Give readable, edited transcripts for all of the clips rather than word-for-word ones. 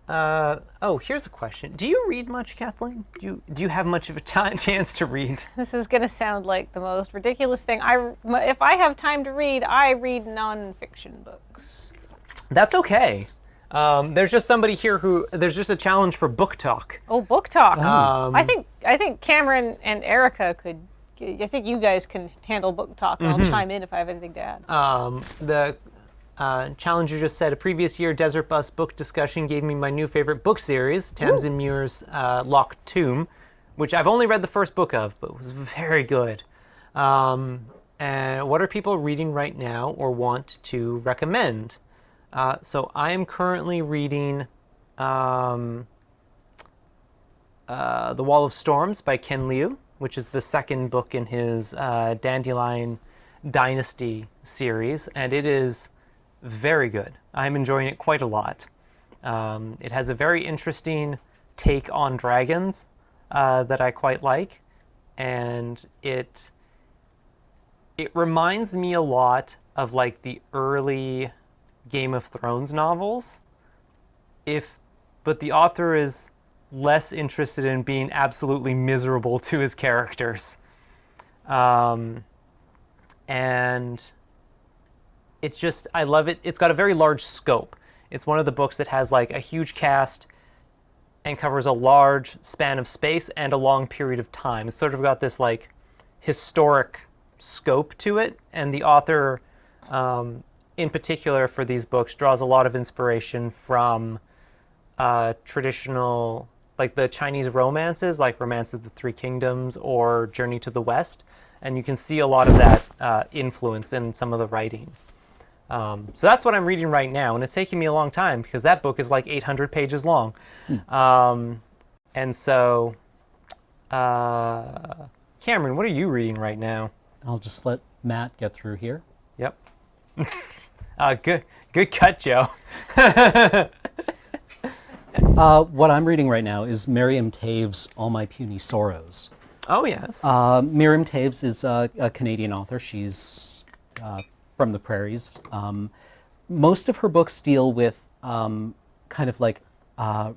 Here's a question. Do you read much, Kathleen? Do you have much of a chance to read? This is going to sound like the most ridiculous thing. If I have time to read, I read nonfiction books. That's okay. There's just somebody here there's just a challenge for book talk. Oh, book talk. I think Cameron and Erica could. I think you guys can handle book talk, and I'll chime in if I have anything to add. The challenger just said, a previous year Desert Bus book discussion gave me my new favorite book series, Tamsin Muir's Locked Tomb, which I've only read the first book of, but was very good. And what are people reading right now or want to recommend? So I am currently reading The Wall of Storms by Ken Liu, which is the second book in his Dandelion Dynasty series, and it is very good. I'm enjoying it quite a lot. It has a very interesting take on dragons that I quite like, and it reminds me a lot of like the early Game of Thrones novels, but the author is less interested in being absolutely miserable to his characters. And it's just, I love it. It's got a very large scope. It's one of the books that has like a huge cast and covers a large span of space and a long period of time. It's sort of got this like historic scope to it, and the author, in particular for these books, draws a lot of inspiration from traditional, like the Chinese romances, like Romance of the Three Kingdoms or Journey to the West, and you can see a lot of that influence in some of the writing. So that's what I'm reading right now, and it's taking me a long time because that book is like 800 pages long. And so, Cameron, what are you reading right now? I'll just let Matt get through here. Yep. Good cut, Joe. What I'm reading right now is Miriam Toews' All My Puny Sorrows. Oh, yes. Miriam Toews is a Canadian author. She's from the prairies. Most of her books deal with kind of like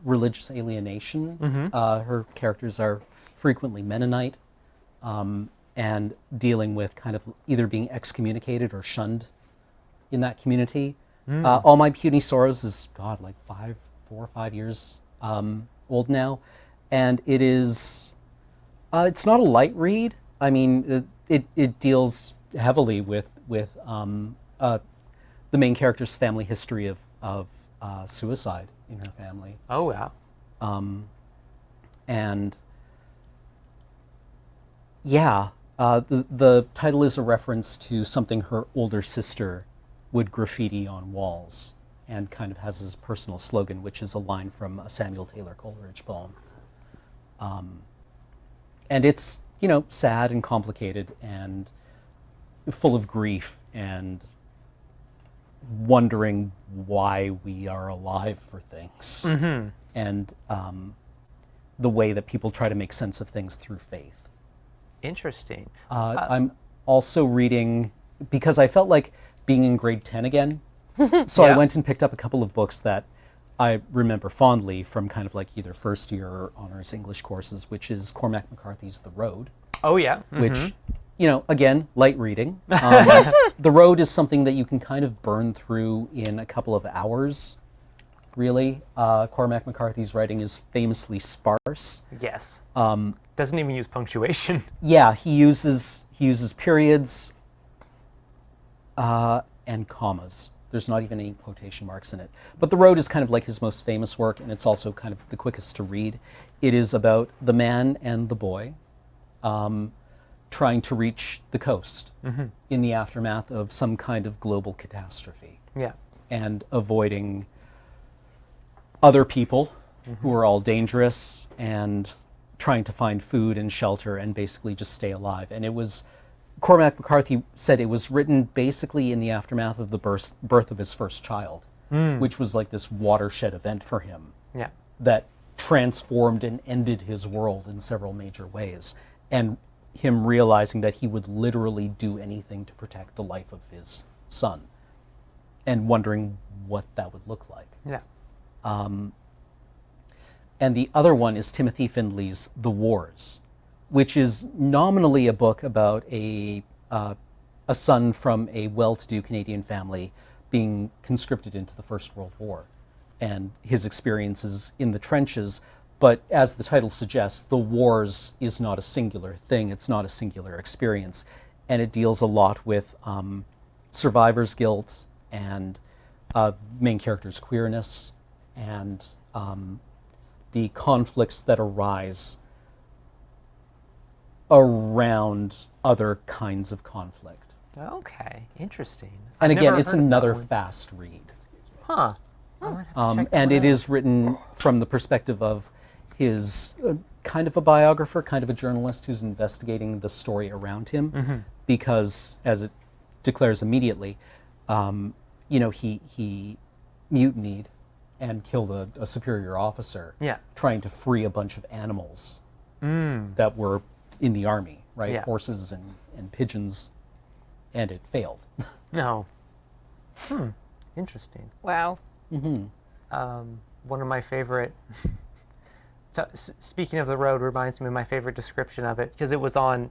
religious alienation. Her characters are frequently Mennonite, and dealing with kind of either being excommunicated or shunned in that community. All My Puny Sorrows is, God, like 4 or 5 years old now, and it is, it's not a light read. I mean, it deals heavily with the main character's family history of suicide in her family. Oh, wow. And yeah, the title is a reference to something her older sister would graffiti on walls, and kind of has his personal slogan, which is a line from a Samuel Taylor Coleridge poem. And it's, you know, sad and complicated and full of grief and wondering why we are alive for things. And the way that people try to make sense of things through faith. Interesting. I'm also reading, because I felt like being in grade 10 again, so Yeah. I went and picked up a couple of books that I remember fondly from kind of like either first year or honors English courses, which is Cormac McCarthy's The Road. Oh, yeah. Which, you know, again, light reading. The Road is something that you can kind of burn through in a couple of hours, really. Cormac McCarthy's writing is famously sparse. Yes. Doesn't even use punctuation. Yeah, he uses periods and commas. There's not even any quotation marks in it. But The Road is kind of like his most famous work, and it's also kind of the quickest to read. It is about the man and the boy trying to reach the coast in the aftermath of some kind of global catastrophe. Yeah. And avoiding other people who are all dangerous and trying to find food and shelter and basically just stay alive. And it was, Cormac McCarthy said it was written basically in the aftermath of the birth of his first child, which was like this watershed event for him. Yeah. That transformed and ended his world in several major ways. And him realizing that he would literally do anything to protect the life of his son and wondering what that would look like. Yeah. and the other one is Timothy Findley's The Wars, which is nominally a book about a son from a well-to-do Canadian family being conscripted into the First World War and his experiences in the trenches. But as the title suggests, the wars is not a singular thing. It's not a singular experience. And it deals a lot with survivor's guilt and main character's queerness and the conflicts that arise around other kinds of conflict. Okay, interesting. And I've again, never it's heard of that another one. fast read. Huh. I might have to check that And one it out. is written from the perspective of his kind of a biographer, kind of a journalist who's investigating the story around him, because, as it declares immediately, he mutinied and killed a superior officer, Yeah. trying to free a bunch of animals that were in the army, right? Yeah. Horses and pigeons, and it failed. No. Interesting. Wow. One of my favorite. Speaking of the road, reminds me of my favorite description of it, because it was on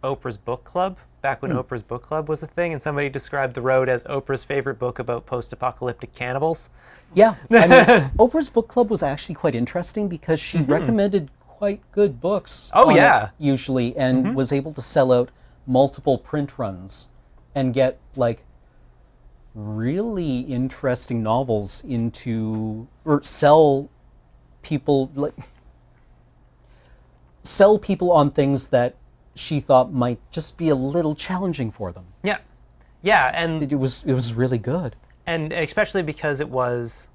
Oprah's book club back when Oprah's book club was a thing, and somebody described the road as Oprah's favorite book about post-apocalyptic cannibals. Yeah, I mean, Oprah's book club was actually quite interesting because she recommended quite good books. Oh, on yeah. it, usually, and was able to sell out multiple print runs and get like really interesting novels into, or sell people on things that she thought might just be a little challenging for them. Yeah. Yeah, and It was really good. and especially because it was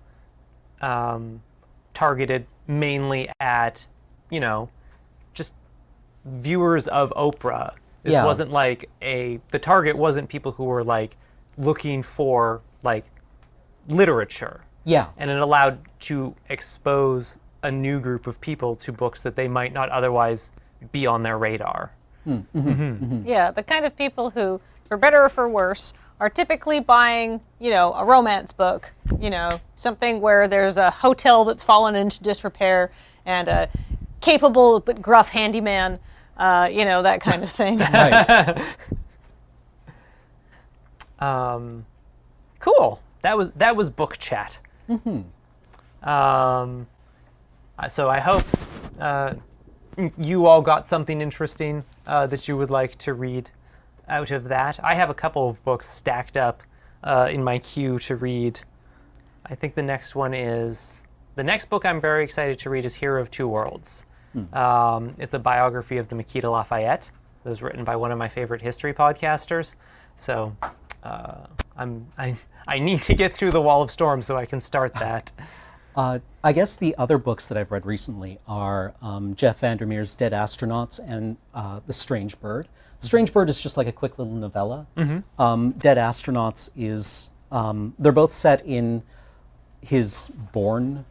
targeted mainly at, just viewers of Oprah. This Yeah. wasn't like the target wasn't people who were like looking for like literature. Yeah. And it allowed to expose a new group of people to books that they might not otherwise be on their radar. Yeah, the kind of people who, for better or for worse, are typically buying, a romance book, something where there's a hotel that's fallen into disrepair and a capable but gruff handyman, that kind of thing. Right. Cool. That was book chat. So I hope you all got something interesting that you would like to read out of that. I have a couple of books stacked up in my queue to read. I think the next book I'm very excited to read is Hero of Two Worlds. It's a biography of the Makita Lafayette. It was written by one of my favorite history podcasters. So I need to get through the Wall of Storm so I can start that. I guess the other books that I've read recently are Jeff Vandermeer's Dead Astronauts and The Strange Bird. Strange Bird is just like a quick little novella. Dead Astronauts is, they're both set in his Bourne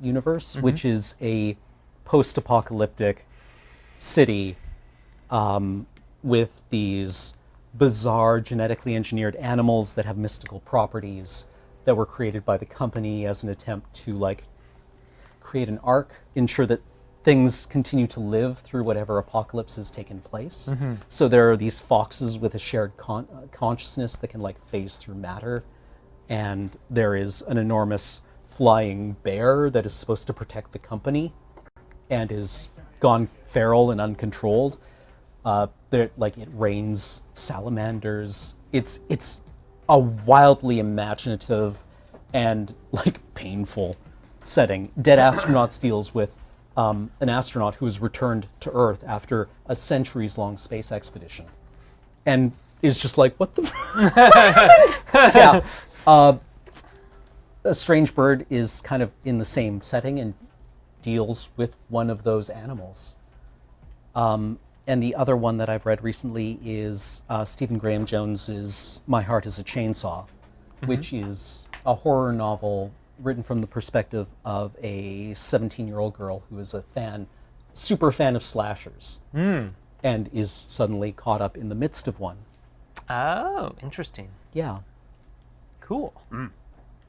universe, which is a post-apocalyptic city with these bizarre genetically engineered animals that have mystical properties that were created by the company as an attempt to create an arc, ensure that things continue to live through whatever apocalypse has taken place. So there are these foxes with a shared consciousness that can phase through matter, and there is an enormous flying bear that is supposed to protect the company and is gone feral and uncontrolled. It rains salamanders. It's a wildly imaginative and painful setting. Dead Astronauts deals with an astronaut who has returned to Earth after a centuries-long space expedition, and is just like, what the? Yeah. A Strange Bird is kind of in the same setting and deals with one of those animals. And the other one that I've read recently is Stephen Graham Jones's My Heart is a Chainsaw, which is a horror novel written from the perspective of a 17-year-old girl who is a super fan of slashers, and is suddenly caught up in the midst of one. Oh, interesting. Yeah. Cool.